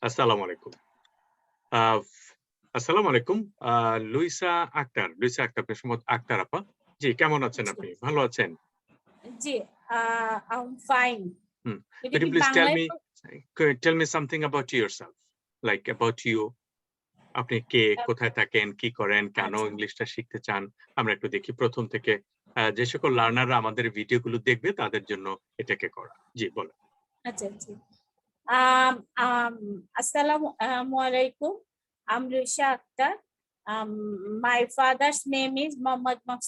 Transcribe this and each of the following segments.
আসসালামু আলাইকুম। আহ, আসসালামু আলাইকুম। লুইসা আক্তার, আপনি সম্ভবত আক্তার আপা। জি, কেমন আছেন আপনি? ভালো আছেন? জি, I'm fine. Could you please tell me something about yourself, like about you? আপনি কে, কোথায় থাকেন, কি করেন, কেন ইংলিশটা শিখতে চান? আমরা একটু দেখি প্রথম থেকে। যে সকল লার্নাররা আমাদের ভিডিওগুলো দেখবে তাদের জন্য এটাকে করা। জি, বলেন। আচ্ছা জি। Assalamu alaikum. I'm Luisha Akhtar. My father's name is Mohammadpur.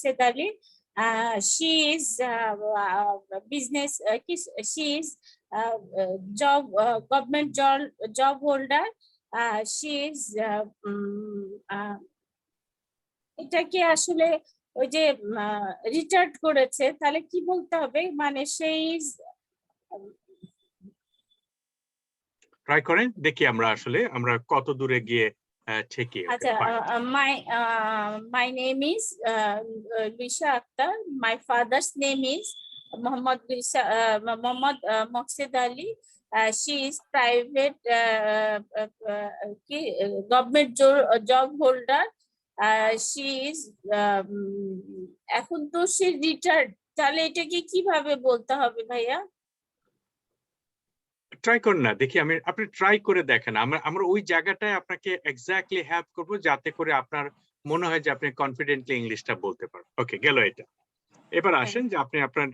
She is business. She is government job holder. She is এটা কি আসলে ওই যে রিটায়ার্ড করেছে, তাহলে কি বলতে হবে? মানে সেই ট্রাই করেন, দেখি আমরা কত দূরে গিয়ে ঠেকি। আচ্ছা, my name is Luisha Akhtar. My father's name is Mohammed Mohsin. She is private government job holder. She is এখন তো সে রিটায়ার্ড, তাহলে এটাকে কিভাবে বলতে হবে ভাইয়া? ট্রাই করুন না, দেখি আপনি ট্রাই করে দেখেন। আমরা ওই জায়গাটায় আপনাকে এক্স্যাক্টলি হেল্প করব, যাতে করে আপনার মনে হয় যে আপনি কনফিডেন্টলি ইংলিশটা বলতে পারেন। ওকে, গেল এটা। এবার আসেন যে আপনি আপনার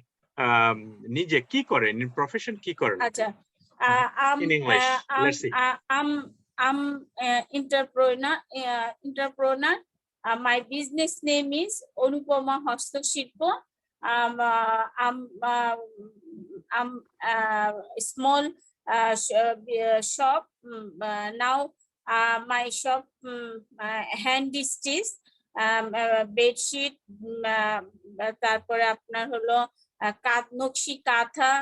নিজে কি করেন, প্রফেশন কি করেন? আচ্ছা, in English, let's see. I'm entrepreneur. My business name is Onupama Hastashilpo. I'm small shop now. My shop hand stitch, bedsheet, তারপরে আপনার হলো নকশি কাঁথা,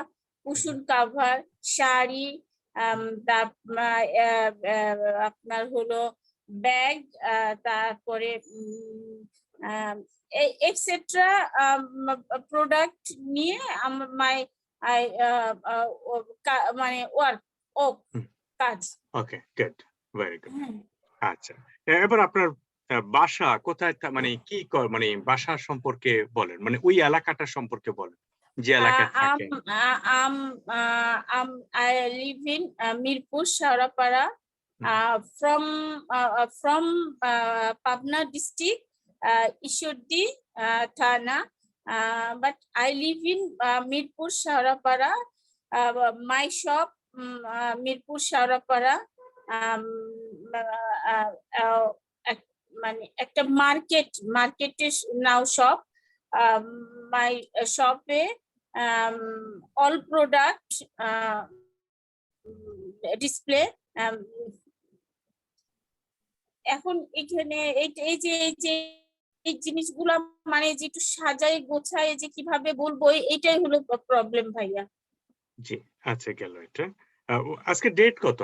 কুশন কাভার, শাড়ি, আপনার হলো ব্যাগ, তারপরে এক্সেট্রা প্রোডাক্ট নিয়ে মানে কাজ। ওকে, গুড, ভেরি গুড। আচ্ছা, এবার আপনার বাসা কোথায়, মানে কি মানে বাসা সম্পর্কে বলেন, মানে ওই এলাকাটা সম্পর্কে বলেন, যে এলাকায় থাকেন। I live in Mirpur, Shaurapara, from Pabna district, Ishodi Thana, but I live in Mirpur, Shaurapara. My shop, Mirpur, Shaurapara, মানে একটা মার্কেটের নাও shop. My shop all product display. এখন এখানে এই যে এই জিনিসগুলো মানে যে একটু সাজায় গোছায় যে কিভাবে বলবো, এটাই হলো প্রবলেম ভাইয়া। জি, আচ্ছা, গেল এটা। আজকে ডেট কত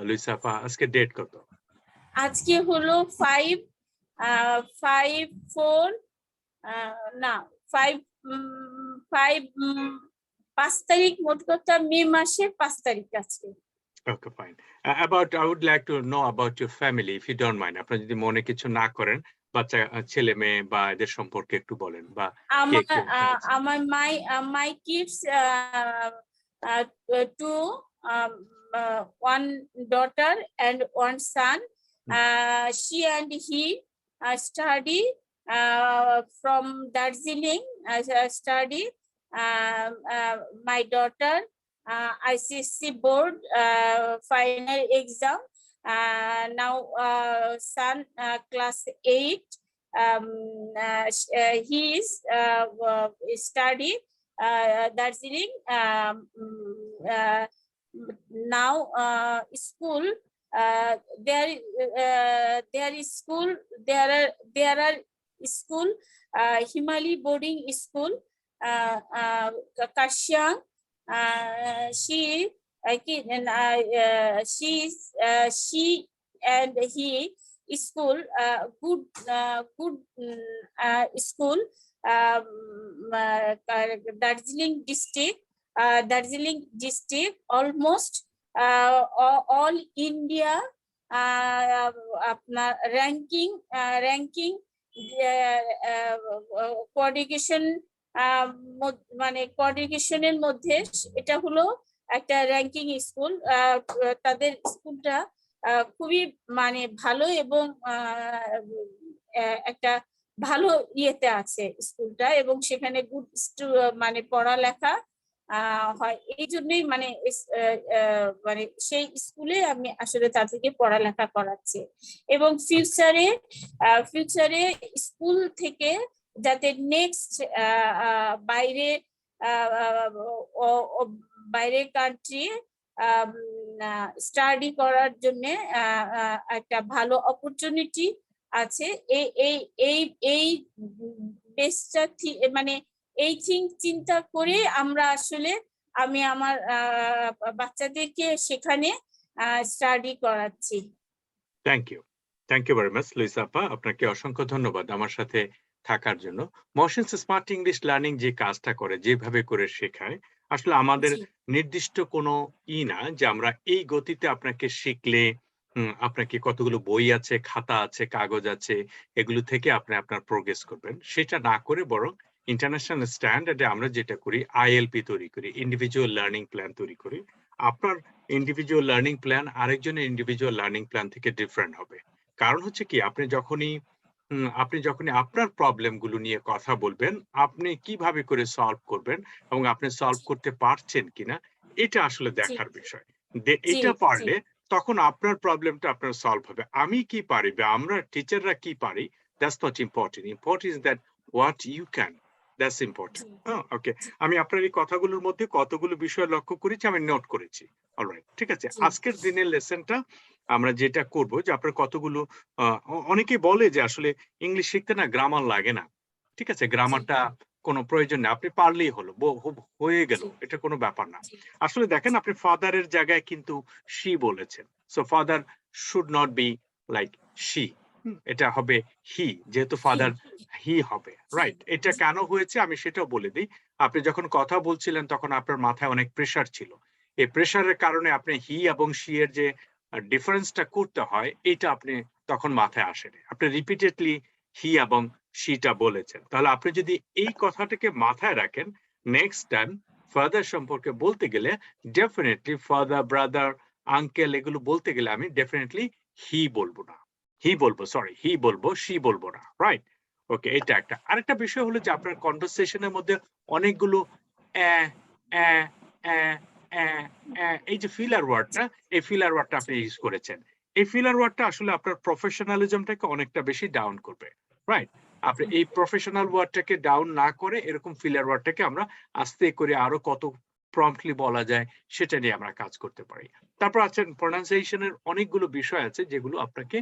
লুইসা আপা? আজকে ডেট কত? আজকে হলো 5 তারিখ, মোট কথা মে মাসের 5 তারিখ আজকে। ওকে, fine. I would like to know about your family, if you don't mind. আপনি যদি মনে কিছু না করেন, বাচ্চা, ছেলে মেয়ে বা এদের সম্পর্কে একটু বলেন। বা আমার my kids, one daughter and one son. She and he study from Darjeeling. Study. My daughter ICSC board final exam. Now son class 8. He is study Darjeeling. Now school. There is school. There are school. Himali boarding school. Kashyang. She and he school, good school, Darjeeling district, almost all India আপনার ranking qualification, মানে কোয়ালিফিকেশনের মধ্যে এটা হলো একটা ranking school. তাদের স্কুলটা খুবই মানে ভালো এবং একটা ভালো ইয়েতে আছে স্কুলটা, এবং সেখানে গুড মানে পড়ালেখা হয়। এই জন্যই মানে মানে সেই স্কুলে আমি আসলে তাদেরকে পড়ালেখা করাচ্ছি, এবং ফিউচারে স্কুল থেকে যাতে নেক্সট বাইরে বাইরের কান্ট্রি স্টাডি করার জন্য একটা ভালো অপরচুনিটি আছে। এই এই এই এই বেসটা মানে এই চিন্তা করে আমরা আসলে আমি আমার বাচ্চাদেরকে সেখানে স্টাডি করাচ্ছি। Thank you very much Luisa আপা, আপনাকে অসংখ্য ধন্যবাদ আমার সাথে থাকার জন্য। মহসিন স্মার্ট ইংলিশ লার্নিং যে কাজটা করে, যেভাবে করে শেখায়, আসলে আমাদের নির্দিষ্ট কোনো না যে আমরা এই গতিতে আপনাকে শিখলে আপনাকে কতগুলো বই আছে, খাতা আছে, কাগজ আছে, এগুলো থেকে আপনি আপনার প্রোগ্রেস করবেন, সেটা না করে বরং ইন্টারন্যাশনাল স্ট্যান্ডার্ডে আমরা যেটা করি ILP তৈরি করি, ইন্ডিভিজুয়াল লার্নিং প্ল্যান তৈরি করি। আপনার ইন্ডিভিজুয়াল লার্নিং প্ল্যান আরেকজনের ইন্ডিভিজুয়াল লার্নিং প্ল্যান থেকে ডিফারেন্ট হবে। কারণ হচ্ছে কি, আপনি যখনই আপনার প্রবলেম গুলো নিয়ে কথা বলবেন, আপনি কিভাবে করে সলভ করবেন এবং আপনি সলভ করতে পারছেন কিনা, এটা আসলে দেখার বিষয়। এটা পারলে তখন আপনার প্রবলেমটা আপনার সলভ হবে। আমি কি পারি বা আমরা টিচাররা কি পারি, that's not important. Important is that what you can, that's important. Okay, আমি আপনার এই কথাগুলোর মধ্যে কতগুলো বিষয় লক্ষ্য করেছি, আমি নোট করেছি। অলরাইট, ঠিক আছে। আজকের দিনের লেসনটা আমরা যেটা করব, যে আপনার কতগুলো অনেকে বলে যে আসলে ইংলিশ শিখতে না গ্রামার লাগে না, ঠিক আছে, গ্রামারটা কোনো প্রয়োজন নেই, আপনি পারলেই হলো, হয়ে গেল, এটা কোনো ব্যাপার না। আসলে দেখেন, আপনি ফাদারের জায়গায় কিন্তু শি বলেছেন, so father should not be like she, এটা হবে হি, যেহেতু ফাদার হি হবে, রাইট। এটা কেন হয়েছে আমি সেটাও বলে দিই। আপনি যখন কথা বলছিলেন তখন আপনার মাথায় অনেক প্রেসার ছিল, এই প্রেসারের কারণে আপনি হি এবং শি এর যে ডিফারেন্সটা করতে হয়, এটা আপনি তখন মাথায় আসেনি, আপনি রিপিটেডলি হি এবং শিটা বলেছেন। তাহলে আপনি যদি এই কথাটাকে মাথায় রাখেন, নেক্সট টাইম ফাদার সম্পর্কে বলতে গেলে ডেফিনেটলি ফাদার, ব্রাদার, আঙ্কেল এগুলো বলতে গেলে আমি ডেফিনেটলি হি বলবো না, হি বলবো, শি বলবো না, রাইট। ওকে, এটা একটা। আরেকটা বিষয় হলো যে আপনার কনভারসেশনের মধ্যে অনেকগুলো এই যে ফিলার ওয়ার্ডটা, এই ফিলার ওয়ার্ডটা আপনি ইউজ করেছেন, এই ফিলার ওয়ার্ডটা আসলে আপনার প্রফেশনালিজমটাকে অনেকটা বেশি ডাউন করবে, রাইট। আপনি এই প্রফেশনাল ওয়ার্ডটাকে ডাউন না করে এরকম ফিলার ওয়ার্ডটাকে আমরা আস্তে করে আরো কত প্রম্পটলি বলা যায় সেটা নিয়ে আমরা কাজ করতে পারি। তারপর আছেন প্রনাউন্সিয়েশনের অনেকগুলো বিষয় আছে যেগুলো আপনাকে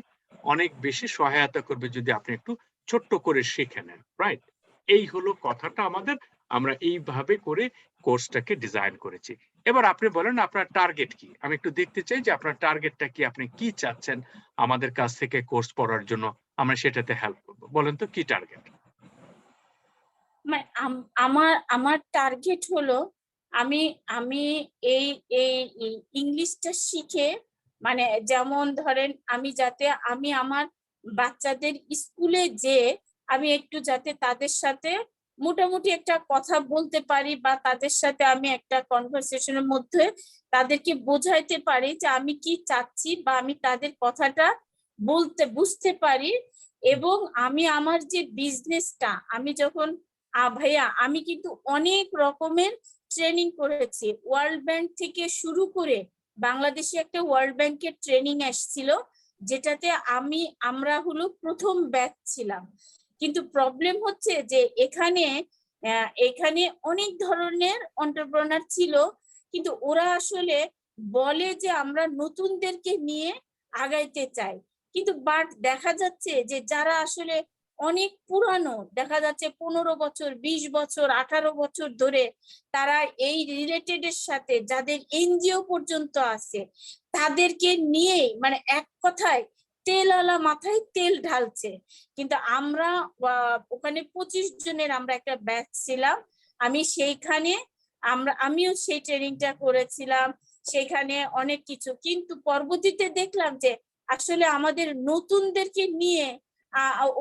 অনেক বেশি সহায়তা করবে যদি আপনি একটু ছোট্ট করে শিখে নেন, রাইট। এই হলো কথাটা আমাদের, আমরা এইভাবে করে কোর্সটাকে ডিজাইন করেছি। এবার আপনি বলেন আপনার টার্গেট কি, আমি একটু দেখতে চাই যে আপনার টার্গেটটা কি, আপনি কি চাচ্ছেন আমাদের কাছ থেকে কোর্স পড়ার জন্য, আমরা সেটাতে হেল্প করব। বলেন তো কি টার্গেট? আমার টার্গেট হলো আমি আমি এই এই ইংলিশটা শিখে, মানে যেমন ধরেন আমি যাতে আমি আমার বাচ্চাদের স্কুলে যে আমি একটু যাতে তাদের সাথে মোটামুটি একটা কথা বলতে পারি, বা তাদের সাথে আমি একটা কনভারসেশনের মধ্যে তাদেরকে বোঝাইতে পারি যে আমি কি চাচ্ছি, বা আমি তাদের কথাটা বুঝতে পারি। এবং আমি আমার যে বিজনেসটা, আমি যখন ভাইয়া আমি কিন্তু অনেক রকমের ট্রেনিং করেছি, ওয়ার্ল্ড ব্যাংক থেকে শুরু করে বাংলাদেশে একটা ওয়ার্ল্ড ব্যাংকের ট্রেনিং আসছিল, যেটাতে আমরা হলো প্রথম ব্যাচ ছিলাম। কিন্তু প্রবলেম হচ্ছে যে এখানে অনেক ধরনের এন্টারপ্রেনার ছিল, কিন্তু ওরা আসলে বলে যে আমরা নতুনদেরকে নিয়ে আগাইতে চাই, কিন্তু বাট দেখা যাচ্ছে যে যারা আসলে অনেক পুরানো, দেখা যাচ্ছে 15 বছর, 20 বছর, 18 বছর ধরে তারা এই রিলেটেড এর সাথে, যাদের এনজিও পর্যন্ত আছে, তাদেরকে নিয়ে মানে এক কথায় তেলওয়ালা মাথায় তেল ঢালছে। কিন্তু আমরা ওখানে 25 জনের আমরা একটা ব্যাচ ছিলাম, আমি সেইখানে আমিও সেই ট্রেনিংটা করেছিলাম। সেখানে অনেক কিছু, কিন্তু পরবর্তীতে দেখলাম যে আসলে আমাদের নতুনদেরকে নিয়ে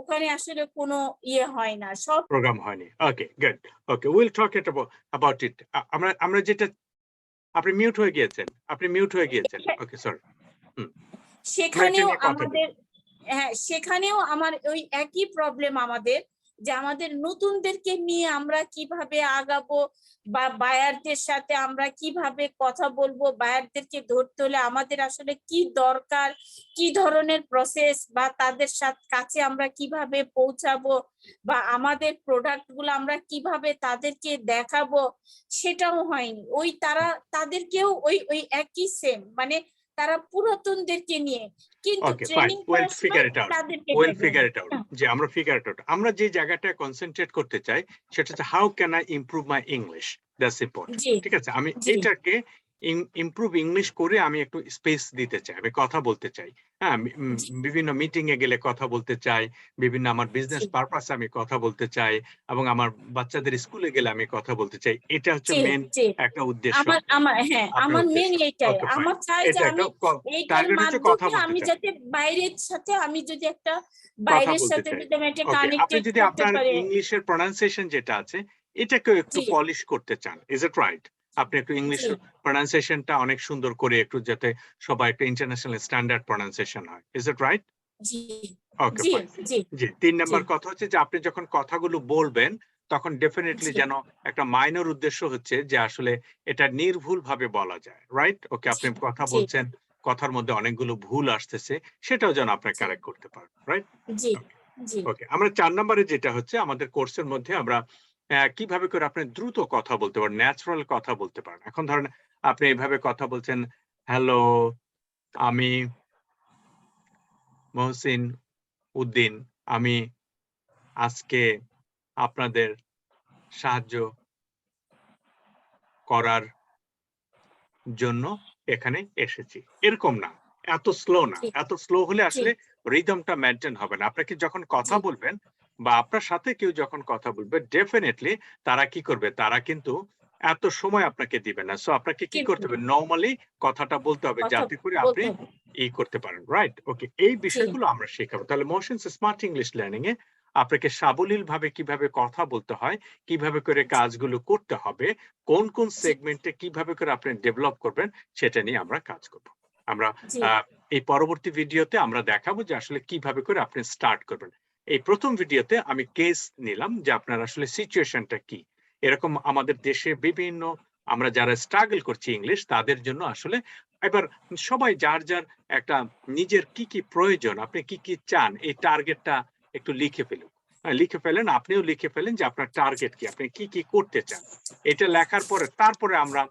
ওখানে আসলে কোনো ইয়ে হয় না, সব প্রোগ্রাম হয়নি। Okay, good. Okay, will talk it about it. আমরা যেটা, আপনি মিউট হয়ে গিয়েছেন, ওকে, সরি। আমরা এটা সেখানেও নিয়ে কথা বলি। আমাদের, হ্যাঁ সেখানেও আমার ওই একই প্রবলেম আমাদের, যে আমাদের নতুনদেরকে নিয়ে আমরা কিভাবে আগাবো বা বায়ারদের সাথে আমরা কিভাবে কথা বলবো, বায়ারদেরকে ধরতে হলে আমাদের আসলে কি দরকার, কি ধরনের প্রসেস, বা তাদের সাথে কাছে আমরা কিভাবে পৌঁছাবো, বা আমাদের প্রোডাক্ট গুলো আমরা কিভাবে তাদেরকে দেখাবো, সেটাও হয়নি। ওই তাদেরকেও ওই একই সেম, মানে তারা পুরাতনদেরকে নিয়ে, কিন্তু ওকে, ফাইন, ট্রেনিং উইল করার সময় ফিগার ইট আউট। তাদেরকে উইল দেখবেন। Figure it out. যে আমরা ফিগার ইট আউট, আমরা যে জায়গাটায় কনসেন্ট্রেট করতে চাই সেটা হচ্ছে how can I improve my English, that's important. জি ঠিক আছে, আমি জি এটাকে ইমপ্রুভ ইংলিশ করে আমি একটু স্পেস দিতে চাই, আমি কথা বলতে চাই। হ্যাঁ, জি বিভিন্ন মিটিং এ গেলে কথা বলতে চাই, বিভিন্ন আমার বিজনেস জি পারপাসে আমি কথা বলতে চাই, এবং আমার বাচ্চাদের স্কুলে গেলে আমি কথা বলতে চাই। এটা হচ্ছে জি মেন জি একটা উদ্দেশ্য আমার আপনার, আমার হ্যাঁ, আমার মেন উদ্দেশ্য। এইটাই, ওকে, ফাইন। আমার চাই যে এটা একটা আমি এইটার টার্গেট হচ্ছে কথা মাধ্যমে বলতে আমি চান, যাতে বাইরের সাথে, আমি যদি একটা কথা বাইরের বলতে সাথে চাই। যদি আমি একটা ওকে, আপনি কানেক্টেড যদি করতে আপনার পারি। ইংলিশের প্রনাউন্সিয়েশন যেটা আছে এটাকেও একটু জি পলিশ করতে চান, ইজ ইট রাইট? আপনি একটু ইংলিশ জি প্রনাউন্সিয়েশনটা অনেক সুন্দর করে একটু, যাতে সবাই একটা ইন্টারন্যাশনাল স্ট্যান্ডার্ড প্রনাউন্সিয়েশন হয়, is it right? G okay, G fine. G G, ৩ G number কথা হচ্ছে যে আপনি যখন কথাগুলো বলবেন তখন ডেফিনিটলি জি যেন একটা মাইনর উদ্দেশ্য হচ্ছে যে আসলে এটা নির্ভুল ভাবে বলা যায়, রাইট? ওকে, আপনি কথা জি বলছেন, কথার মধ্যে অনেকগুলো ভুল আসতেছে, সেটাও যেন আপনি জি কারেক্ট করতে পারেন, রাইট? জি জি ওকে, আমরা ৪ নম্বরে যেটা হচ্ছে আমাদের কোর্সের মধ্যে আমরা কিভাবে করে আপনি দ্রুত কথা বলতে পারেন, ন্যাচারাল কথা বলতে পারেন। এখন ধরেন আপনি এভাবে কথা বলছেন, হ্যালো, আমি মহসিন উদ্দিন, আমি আজকে আপনাদের সাহায্য করার জন্য এখানে এসেছি। এরকম না, এত স্লো না। জি এত স্লো হলে জি আসলে রিদমটা মেইনটেইন হবে না। আপনাকে যখন কথা জি বলবেন বা আপনার সাথে কেউ যখন কথা বলবে ডেফিনিটলি তারা কি করবে? তারা কিন্তু এত সময় আপনাকে দিবে না। সো আপনাকে কি করতে কিন্তু হবে? নরমালি কথাটা বলতে হবে কথা যাতে করে আপনি বলতে হবে। করতে পারেন। রাইট? ওকে। এই জি বিষয়গুলো আমরা শেখাবো। তাহলে মোশনস স্মার্ট ইংলিশ লার্নিং এ আপনাকে সাবলীলভাবে কিভাবে কথা বলতে হয়, কিভাবে করে জি কাজগুলো করতে হবে, কোন জি সেগমেন্টে কিভাবে করে আপনি ডেভেলপ করবেন সেটা নিয়ে আমরা কাজ করব। আমরা জি এই পরবর্তী ভিডিওতে আমরা দেখাবো যে আসলে কিভাবে করে আপনি স্টার্ট করবেন। এই প্রথম ভিডিওতে আমি কেস নিলাম যে আপনার আসলে সিচুয়েশনটা কি। এরকম আমাদের দেশে বিভিন্ন, আমরা যারা স্ট্রাগল করছি ইংলিশ তাদের জন্য আসলে এবার সবাই যার যার একটা নিজের কি প্রয়োজন, আপনি কি চান, এই টার্গেটটা একটু লিখে ফেলুন। লিখে ফেলেন, আপনিও লিখে ফেলেন যে আপনার টার্গেট কি, আপনি কি করতে চান। এটা লেখার পরে তারপরে আমরা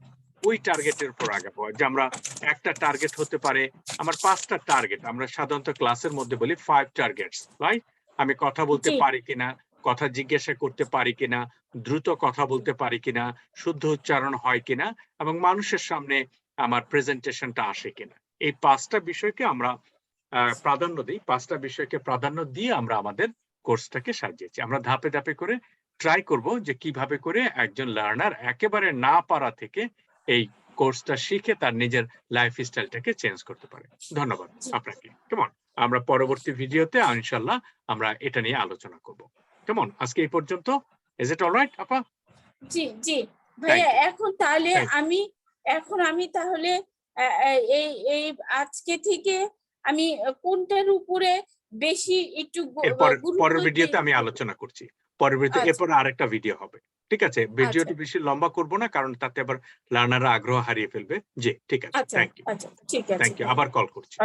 ওই টার্গেটের উপর আগাবো। যে আমরা একটা টার্গেট হতে পারে, আমার ৫টা টার্গেট আমরা সাধারণত ক্লাসের মধ্যে বলি 5 টার্গেটস, রাইট? আমি কথা বলতে জি পারি কিনা, কথা জিজ্ঞাসা করতে পারি কিনা, দ্রুত কথা বলতে পারি কিনা, শুদ্ধ উচ্চারণ হয় কিনা, এবং মানুষের সামনে আমার প্রেজেন্টেশনটা আসে কিনা। এই ৫টা বিষয়কে আমরা প্রাধান্য দিই। ৫টা বিষয়কে প্রাধান্য দিয়ে আমরা আমাদের কোর্সটাকে সাজিয়েছি। আমরা ধাপে ধাপে করে ট্রাই করব যে কিভাবে করে একজন লার্নার একেবারে না পারা থেকে এই কোর্সটা শিখে তার নিজের লাইফ স্টাইলটাকে চেঞ্জ করতে পারে। ধন্যবাদ জি আপনাকে। কেমন? আমরা পরবর্তী ভিডিওতে ইনশাআল্লাহ আমরা এটা নিয়ে আলোচনা করব। কেমন? আজকে এই পর্যন্ত। ইজ ইট অলরাইট আপা? জি জি থ্যাংক ভাইয়া, ইউ। এখন তাহলে থ্যাংক ইউ। আমি, তাহলে এই এই আজকে থেকে আমি কোনটার উপরে বেশি একটু এর গুরুত্ব পরের দিয়ে। ভিডিওতে আমি আলোচনা করছি। পরের ভিডিওতে আচ্ছা এরপর আরেকটা ভিডিও হবে। ঠিক আছে? আচ্ছা ভিডিওটি বেশি লম্বা করব না, কারণ তাতে আবার লার্নাররা আগ্রহ হারিয়ে ফেলবে। জি, ঠিক আছে। আচ্ছা থ্যাংক ইউ। আচ্ছা ঠিক আছে থ্যাংক ইউ। ভাইয়া। আবার কল করছি।